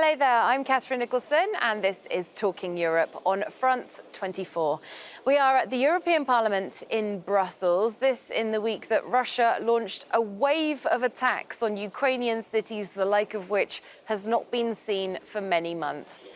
Hello there, I'm Catherine Nicholson and this is Talking Europe on France 24. We are at the European Parliament in Brussels, this in the week that Russia launched a wave of attacks on Ukrainian cities, the like of which has not been seen for many months.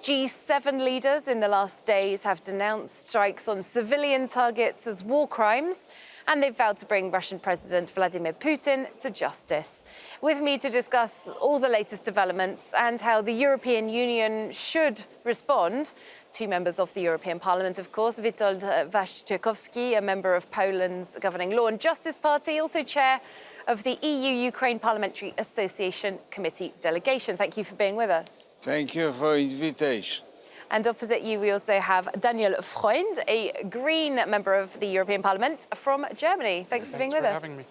G7 leaders in the last days have denounced strikes on civilian targets as war crimes, and they've vowed to bring Russian President Vladimir Putin to justice. With me to discuss all the latest developments and how the European Union should respond, two members of the European Parliament, of course, Witold Waszczykowski, a member of Poland's governing Law and Justice Party, also chair of the EU-Ukraine Parliamentary Association Committee delegation. Thank you for being with us. Thank you for the invitation. And opposite you, we also have Daniel Freund, a Green member of the European Parliament from Germany. Thanks for being with us. Having me.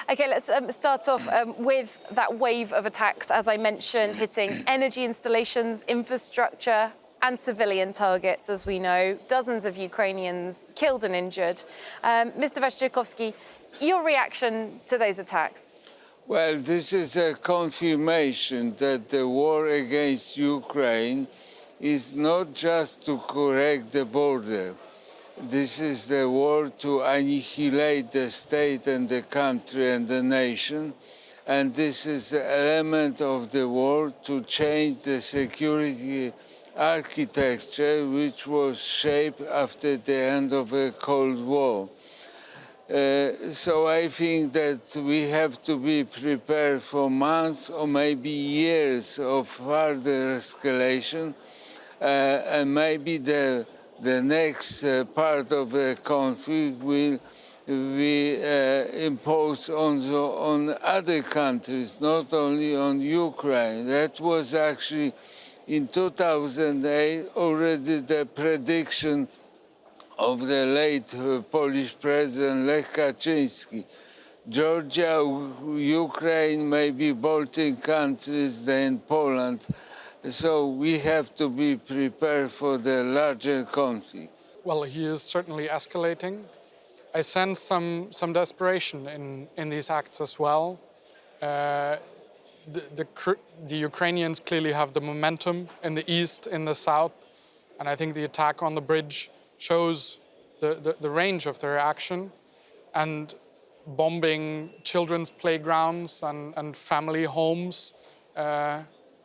OK, let's start off with that wave of attacks, as I mentioned, hitting energy installations, infrastructure and civilian targets, as we know. Dozens of Ukrainians killed and injured. Mr. Waszczykowski, your reaction to those attacks? Well, this is a confirmation that the war against Ukraine is not just to correct the border. This is the war to annihilate the state and the country and the nation. And this is the element of the war to change the security architecture which was shaped after the end of the Cold War. So I think that we have to be prepared for months or maybe years of further escalation. And maybe the next part of the conflict will be imposed on other countries, not only on Ukraine. That was actually in 2008 already the prediction of the late Polish President Lech Kaczynski. Georgia, Ukraine, maybe Baltic countries, then Poland. So we have to be prepared for the larger conflict. Well, he is certainly escalating. I sense some desperation in these acts as well. The Ukrainians clearly have the momentum in the east, in the south, and I think the attack on the bridge shows the range of their action, and bombing children's playgrounds and family homes.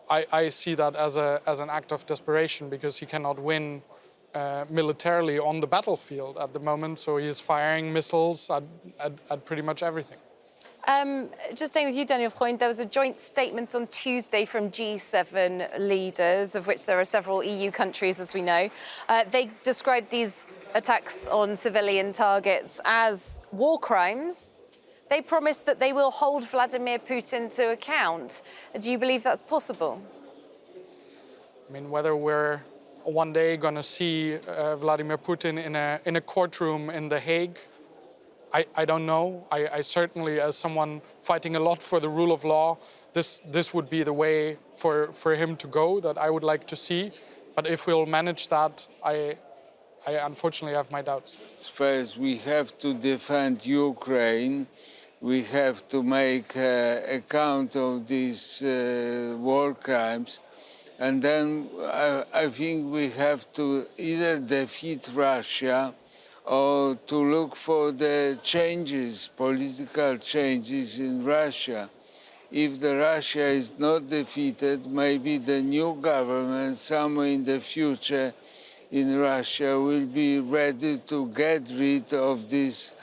I see that as an act of desperation because he cannot win militarily on the battlefield at the moment, so he is firing missiles at pretty much everything. Just staying with you, Daniel Freund, there was a joint statement on Tuesday from G7 leaders, of which there are several EU countries, as we know. They described these attacks on civilian targets as war crimes. They promised that they will hold Vladimir Putin to account. Do you believe that's possible? I mean, whether we're one day going to see Vladimir Putin in a courtroom in The Hague, I don't know. I certainly, as someone fighting a lot for the rule of law, this would be the way for him to go that I would like to see. But if we'll manage that, I unfortunately have my doubts. First, we have to defend Ukraine. We have to make account of these war crimes. And then I think we have to either defeat Russia or to look for the changes, political changes in Russia. If the Russia is not defeated, maybe the new government somewhere in the future in Russia will be ready to get rid of these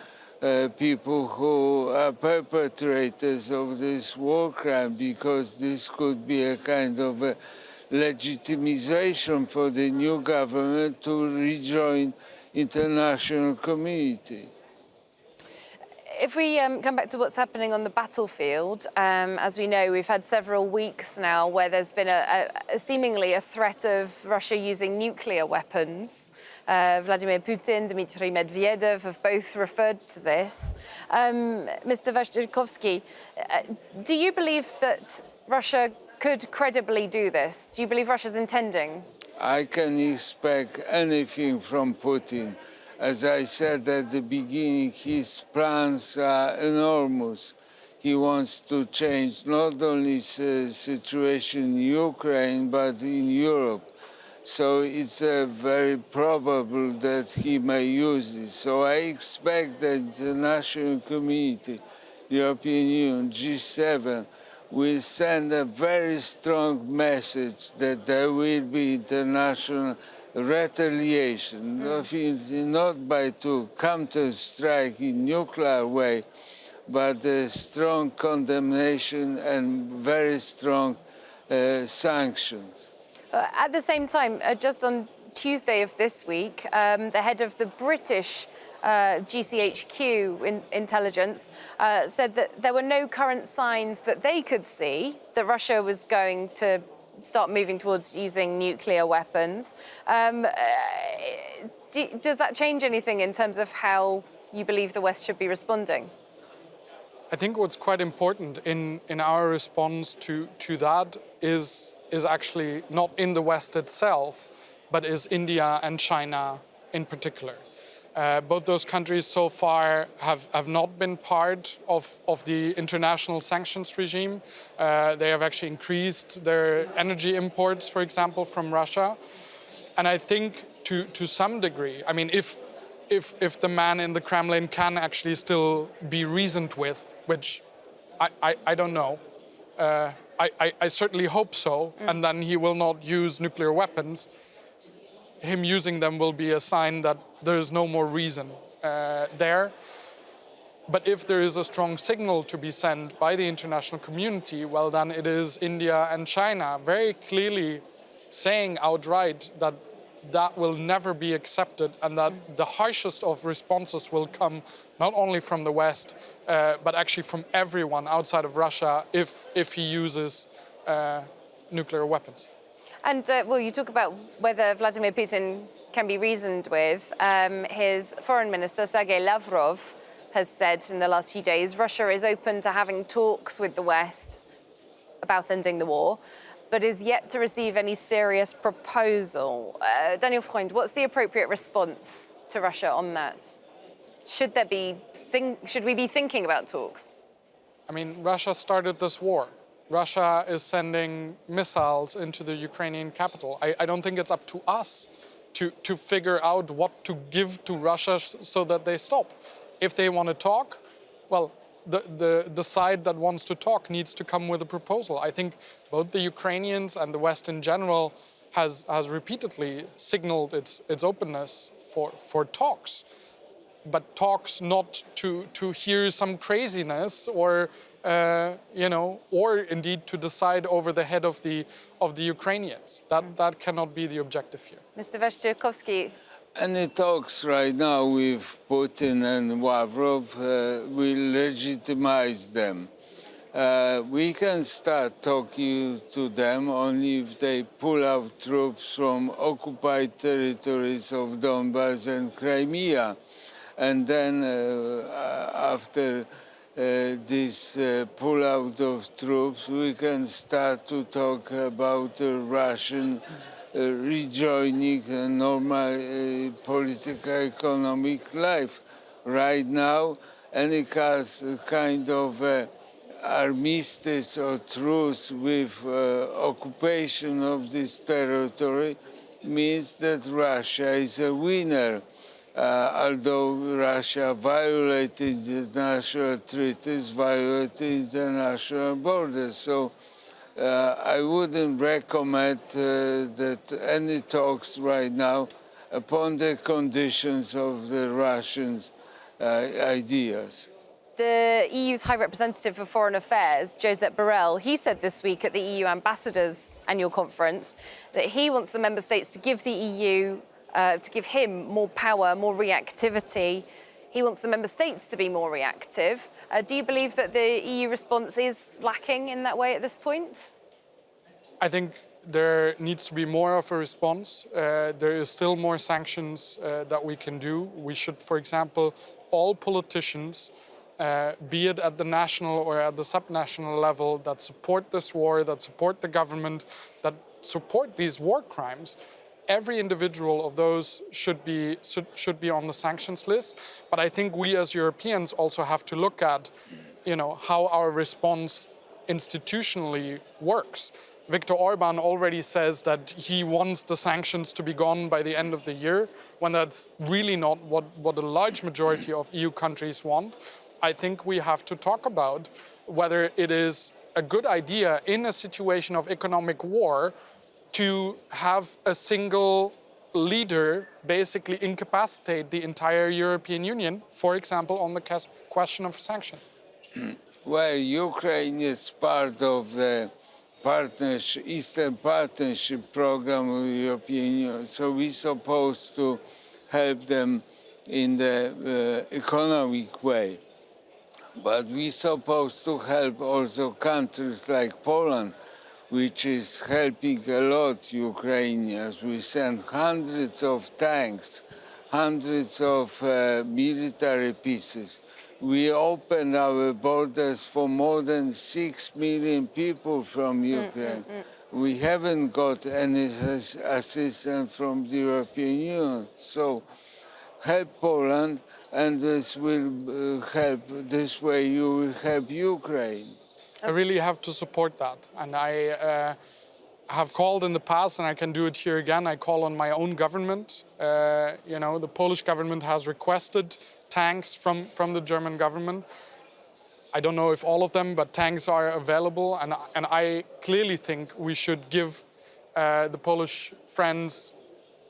people who are perpetrators of this war crime, because this could be a kind of a legitimization for the new government to rejoin international community. If we come back to what's happening on the battlefield, as we know, we've had several weeks now where there's been seemingly a threat of Russia using nuclear weapons. Vladimir Putin, Dmitry Medvedev have both referred to this. Mr. Waszczykowski, do you believe that Russia could credibly do this? Do you believe Russia's intending? I can expect anything from Putin. As I said at the beginning, his plans are enormous. he wants to change not only the situation in Ukraine, but in Europe. So it's very probable that he may use this. So I expect that the international community, European Union, G7, will send a very strong message that there will be international retaliation, not by to counter-strike in nuclear way, but a strong condemnation and very strong sanctions. At the same time, just on Tuesday of this week, the head of the British GCHQ intelligence said that there were no current signs that they could see that Russia was going to start moving towards using nuclear weapons. Does that change anything in terms of how you believe the West should be responding? I think what's quite important in our response to that is actually not in the West itself, but is India and China in particular. Both those countries so far have not been part of the international sanctions regime. They have actually increased their energy imports, for example, from Russia. And I think to some degree, I mean, if the man in the Kremlin can actually still be reasoned with, which I don't know, I certainly hope so, and then he will not use nuclear weapons. Him using them will be a sign that there is no more reason there. But if there is a strong signal to be sent by the international community, well, then it is India and China very clearly saying outright that that will never be accepted and that the harshest of responses will come not only from the West, but actually from everyone outside of Russia if he uses nuclear weapons. And, well, you talk about whether Vladimir Putin can be reasoned with. His foreign minister, Sergei Lavrov, has said in the last few days Russia is open to having talks with the West about ending the war, but is yet to receive any serious proposal. Daniel Freund, what's the appropriate response to Russia on that? Should we be thinking about talks? I mean, Russia started this war. Russia is sending missiles into the Ukrainian capital. I don't think it's up to us to figure out what to give to Russia so that they stop. If they want to talk, well, the side that wants to talk needs to come with a proposal. I think both the Ukrainians and the West in general has repeatedly signaled its openness for talks, but talks not to hear some craziness or or indeed to decide over the head of the Ukrainians. That cannot be the objective here. Mr. Waszczykowski. Any talks right now with Putin and Lavrov will legitimize them. We can start talking to them only if they pull out troops from occupied territories of Donbass and Crimea. And then after this pull-out of troops, we can start to talk about Russian rejoining a normal political economic life. Right now, any kind of armistice or truce with occupation of this territory means that Russia is a winner. Although Russia violated international treaties, violated international borders. So I wouldn't recommend that any talks right now upon the conditions of the Russians' ideas. The EU's High Representative for Foreign Affairs, Josep Borrell, he said this week at the EU Ambassadors' annual conference that he wants the member states to give the EU to give him more power, more reactivity. He wants the member states to be more reactive. Do you believe that the EU response is lacking in that way at this point? I think there needs to be more of a response. There is still more sanctions that we can do. We should, for example, all politicians, be it at the national or at the subnational level, that support this war, that support the government, that support these war crimes, every individual of those should be on the sanctions list. But I think we as Europeans also have to look at how our response institutionally works. Viktor Orban already says that he wants the sanctions to be gone by the end of the year, when that's really not what a large majority of EU countries want. I think we have to talk about whether it is a good idea in a situation of economic war to have a single leader basically incapacitate the entire European Union, for example, on the question of sanctions. Well, Ukraine is part of the Eastern Partnership Program of the European Union, so we're supposed to help them in the economic way. But we're supposed to help also countries like Poland, which is helping a lot Ukrainians. We send hundreds of tanks, hundreds of military pieces. We opened our borders for more than 6 million people from Ukraine. We haven't got any assistance from the European Union. So help Poland, and this will help. This way you will help Ukraine. I really have to support that. And I have called in the past, and I can do it here again. I call on my own government. The Polish government has requested tanks from the German government. I don't know if all of them, but tanks are available. And I clearly think we should give the Polish friends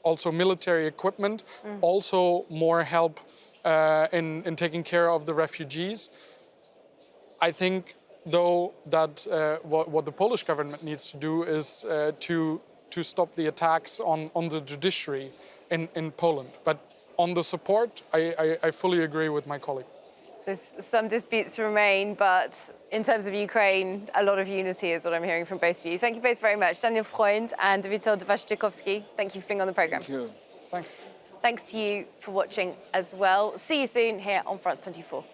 also military equipment, also more help in taking care of the refugees. I think, though, that what the Polish government needs to do is to stop the attacks on the judiciary in Poland. But on the support, I fully agree with my colleague. So some disputes remain, but in terms of Ukraine, a lot of unity is what I'm hearing from both of you. Thank you both very much. Daniel Freund and Witold Waszczykowski, thank you for being on the programme. Thank you. Thanks. Thanks to you for watching as well. See you soon here on France 24.